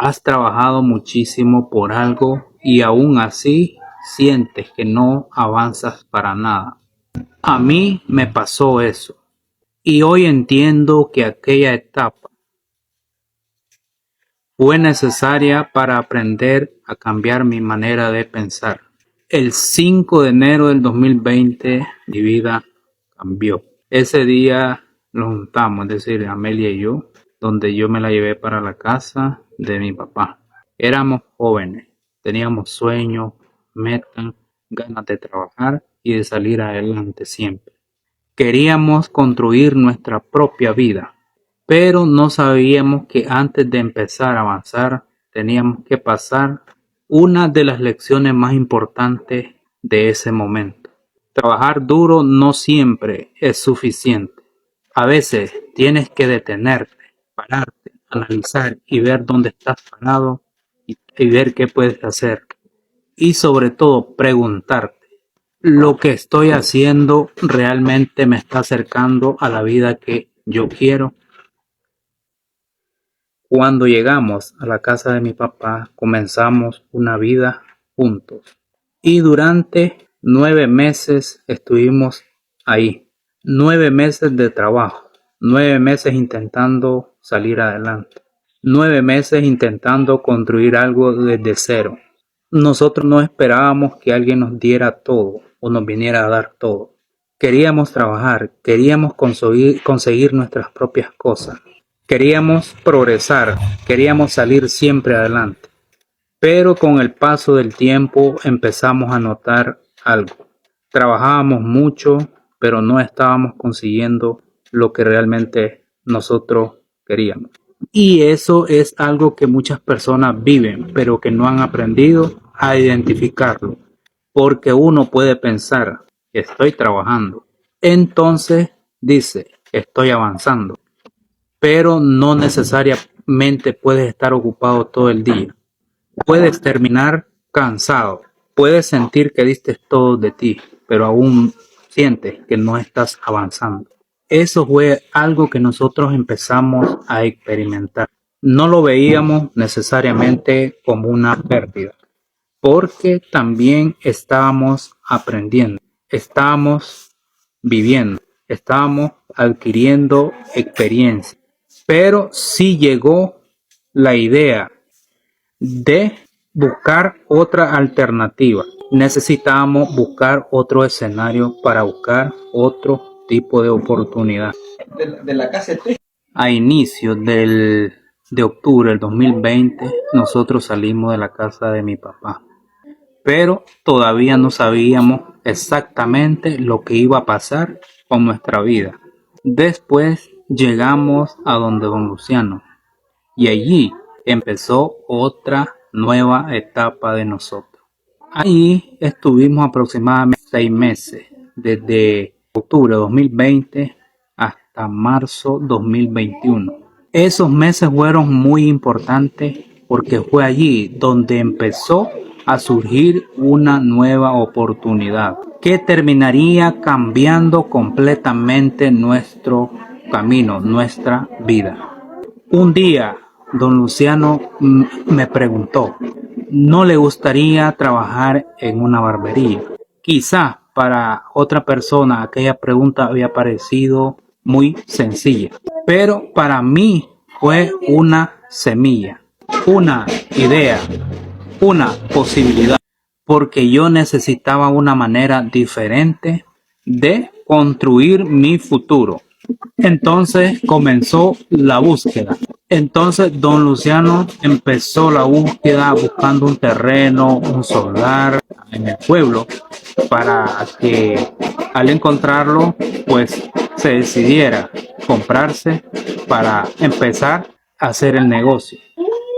Has trabajado muchísimo por algo y aún así sientes que no avanzas para nada. A mí me pasó eso y hoy entiendo que aquella etapa fue necesaria para aprender a cambiar mi manera de pensar. El 5 de enero del 2020 mi vida cambió. Ese día nos juntamos, es decir, Amelia y yo, donde yo me la llevé para la casa de mi papá. Éramos jóvenes, teníamos sueños, metas, ganas de trabajar y de salir adelante siempre. Queríamos construir nuestra propia vida, pero no sabíamos que antes de empezar a avanzar teníamos que pasar una de las lecciones más importantes de ese momento. Trabajar duro no siempre es suficiente. A veces tienes que detenerte, pararte, analizar y ver dónde estás parado y ver qué puedes hacer. Y sobre todo preguntarte, ¿lo que estoy haciendo realmente me está acercando a la vida que yo quiero? Cuando llegamos a la casa de mi papá, comenzamos una vida juntos. Y durante 9 meses estuvimos ahí. 9 meses de trabajo. 9 meses intentando salir adelante. 9 meses intentando construir algo desde cero. Nosotros no esperábamos que alguien nos diera todo o nos viniera a dar todo. Queríamos trabajar, queríamos conseguir nuestras propias cosas. Queríamos progresar, queríamos salir siempre adelante. Pero con el paso del tiempo empezamos a notar algo. Trabajábamos mucho, pero no estábamos consiguiendo lo que realmente nosotros queríamos. Y eso es algo que muchas personas viven, pero que no han aprendido a identificarlo. Porque uno puede pensar, estoy trabajando. Entonces dice, estoy avanzando. Pero no necesariamente puedes estar ocupado todo el día. Puedes terminar cansado, puedes sentir que diste todo de ti, pero aún sientes que no estás avanzando. Eso fue algo que nosotros empezamos a experimentar. No lo veíamos necesariamente como una pérdida, porque también estábamos aprendiendo, estábamos viviendo, estábamos adquiriendo experiencia. Pero sí llegó la idea de buscar otra alternativa. Necesitábamos buscar otro escenario para buscar otro tipo de oportunidad. De la casa a inicios de octubre del 2020, nosotros salimos de la casa de mi papá. Pero todavía no sabíamos exactamente lo que iba a pasar con nuestra vida. Después llegamos a donde don Luciano y allí empezó otra nueva etapa de nosotros. Ahí estuvimos aproximadamente 6 meses, desde octubre de 2020 hasta marzo 2021. Esos meses fueron muy importantes porque fue allí donde empezó a surgir una nueva oportunidad que terminaría cambiando completamente nuestro camino, nuestra vida. Un día don Luciano me preguntó, ¿no le gustaría trabajar en una barbería? Quizás para otra persona aquella pregunta había parecido muy sencilla, pero para mí fue una semilla, una idea, una posibilidad, porque yo necesitaba una manera diferente de construir mi futuro. Entonces comenzó la búsqueda. Entonces don Luciano empezó la búsqueda buscando un terreno, un solar en el pueblo para que al encontrarlo pues se decidiera comprarse para empezar a hacer el negocio.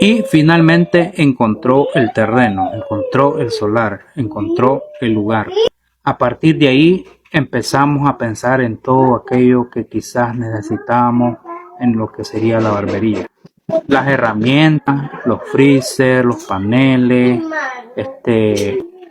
Y finalmente encontró el terreno, encontró el solar, encontró el lugar. A partir de ahí empezamos a pensar en todo aquello que quizás necesitábamos en lo que sería la barbería. Las herramientas, los freezer, los paneles,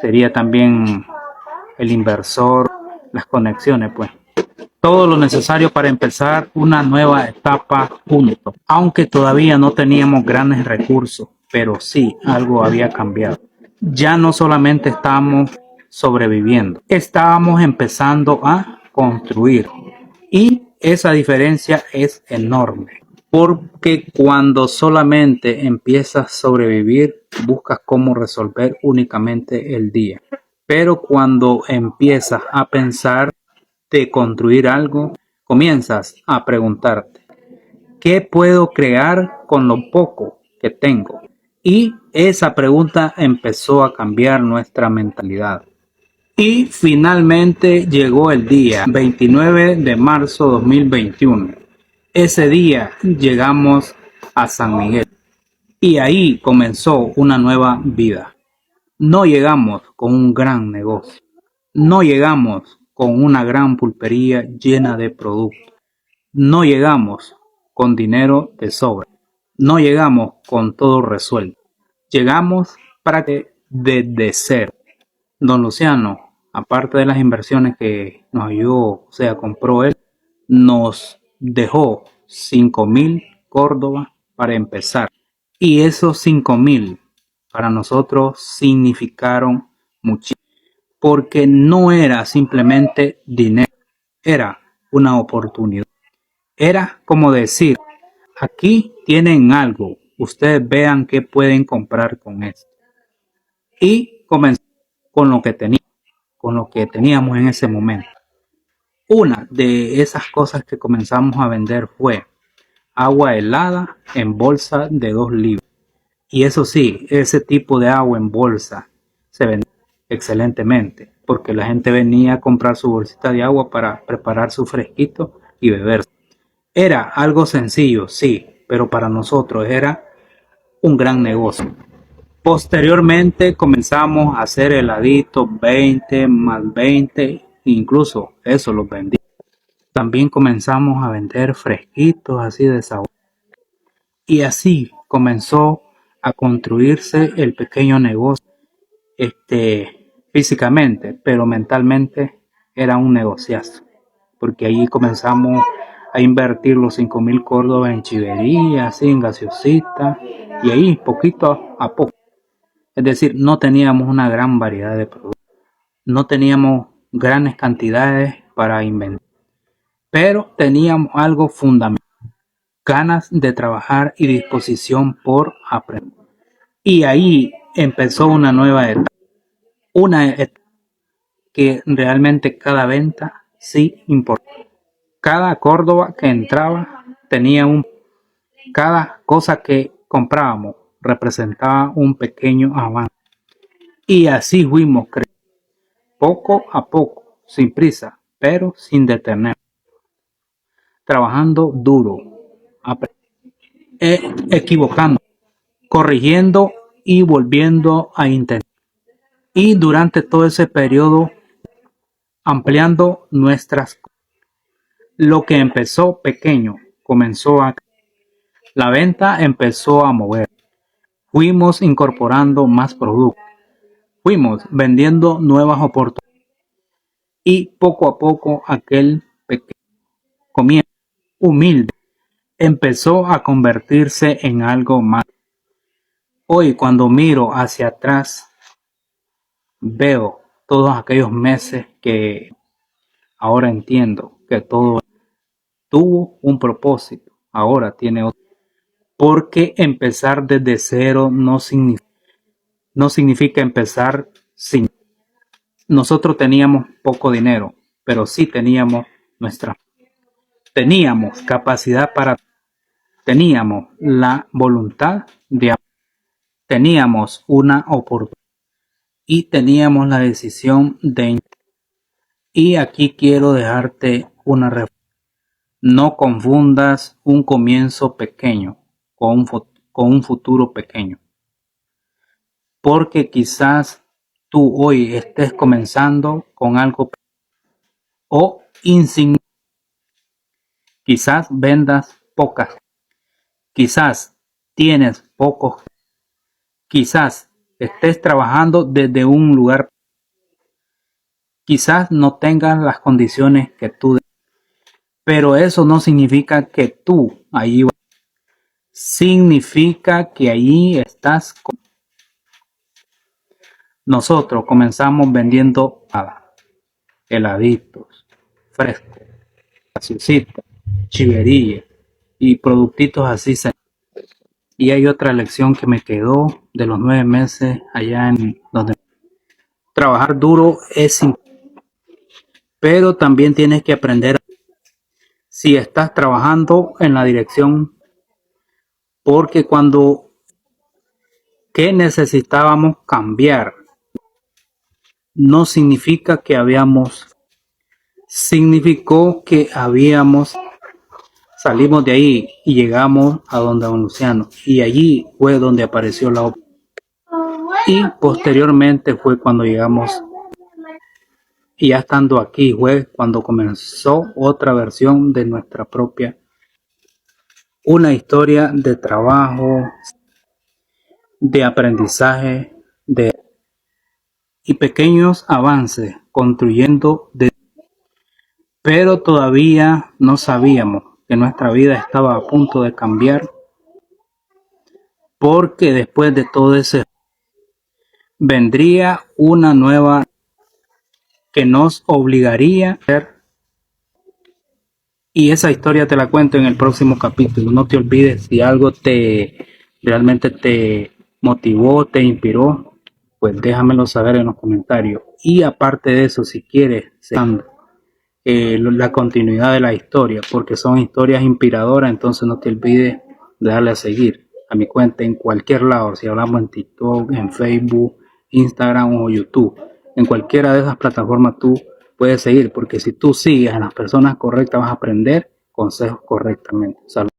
sería también el inversor, las conexiones pues. todo lo necesario para empezar una nueva etapa juntos. Aunque todavía no teníamos grandes recursos, pero sí algo había cambiado. Ya no solamente estábamos sobreviviendo, estábamos empezando a construir. Y esa diferencia es enorme. Porque cuando solamente empiezas a sobrevivir, buscas cómo resolver únicamente el día. Pero cuando empiezas a pensar de construir algo, comienzas a preguntarte, ¿qué puedo crear con lo poco que tengo? Y esa pregunta empezó a cambiar nuestra mentalidad. Y finalmente llegó el día 29 de marzo 2021. Ese día llegamos a San Miguel y ahí comenzó una nueva vida. No llegamos con un gran negocio. No llegamos con una gran pulpería llena de productos. No llegamos con dinero de sobra. No llegamos con todo resuelto. Llegamos para que desde cero. Don Luciano, aparte de las inversiones que nos ayudó, o sea, compró él, nos dejó 5.000 Córdoba para empezar. Y esos 5.000 para nosotros significaron muchísimo, porque no era simplemente dinero, era una oportunidad. Era como decir, aquí tienen algo, ustedes vean qué pueden comprar con esto. Y comenzó con lo que teníamos en ese momento. Una de esas cosas que comenzamos a vender fue agua helada en bolsa de 2 libras. Y eso sí, ese tipo de agua en bolsa se vendía excelentemente, porque la gente venía a comprar su bolsita de agua para preparar su fresquito y beber. Era algo sencillo, sí, pero para nosotros era un gran negocio. Posteriormente comenzamos a hacer heladitos 20 más 20, incluso eso los vendí. También comenzamos a vender fresquitos así de sabor. Y así comenzó a construirse el pequeño negocio, físicamente, pero mentalmente era un negociazo, porque ahí comenzamos a invertir los 5.000 córdobas en chivería, así en gaseosita, y ahí poquito a poco. Es decir, no teníamos una gran variedad de productos, no teníamos grandes cantidades para inventar, pero teníamos algo fundamental, ganas de trabajar y disposición por aprender. Y ahí empezó una nueva etapa, una etapa que realmente cada venta sí importa. Cada Córdoba que entraba tenía cada cosa que comprábamos representaba un pequeño avance. Y así fuimos creciendo, poco a poco, sin prisa, pero sin detener, trabajando duro, equivocando, corrigiendo y volviendo a intentar. Y durante todo ese periodo, ampliando nuestras. Lo que empezó pequeño, comenzó a. La venta empezó a mover. Fuimos incorporando más productos. Fuimos vendiendo nuevas oportunidades. Y poco a poco aquel pequeño comienzo humilde empezó a convertirse en algo más. Hoy cuando miro hacia atrás, veo todos aquellos meses que ahora entiendo que todo tuvo un propósito, ahora tiene otro. Porque empezar desde cero no significa empezar sin. Nosotros teníamos poco dinero, pero sí teníamos capacidad para, teníamos la voluntad de, teníamos una oportunidad y teníamos la decisión de. Y aquí quiero dejarte una reflexión. No confundas un comienzo pequeño con un futuro pequeño. Porque quizás tú hoy estés comenzando con algo o insignificante. Quizás vendas pocas. Quizás tienes pocos. Quizás estés trabajando desde un lugar. Quizás no tengas las condiciones que tú. Pero eso no significa que tú ahí significa que ahí estás. Nosotros comenzamos vendiendo heladitos, frescos, gaseositas, chiverías y productitos así. Y hay otra lección que me quedó de los 9 meses allá en donde trabajar duro es importante, pero también tienes que aprender si estás trabajando en la dirección, porque cuando que necesitábamos cambiar no significa que significó que salimos de ahí y llegamos a donde Don Luciano, y allí fue donde apareció la obra. Y posteriormente fue cuando llegamos, y ya estando aquí fue cuando comenzó otra versión de nuestra propia, una historia de trabajo, de aprendizaje, y pequeños avances construyendo, pero todavía no sabíamos que nuestra vida estaba a punto de cambiar, porque después de todo ese vendría una nueva que nos obligaría a hacer, y esa historia te la cuento en el próximo capítulo. No te olvides, si algo realmente te motivó, te inspiró, pues déjamelo saber en los comentarios. Y aparte de eso, si quieres la continuidad de la historia, porque son historias inspiradoras, entonces no te olvides de darle a seguir a mi cuenta en cualquier lado, si hablamos en TikTok, en Facebook, Instagram o YouTube. En cualquiera de esas plataformas tú puedes seguir, porque si tú sigues a las personas correctas vas a aprender consejos correctamente. Salud.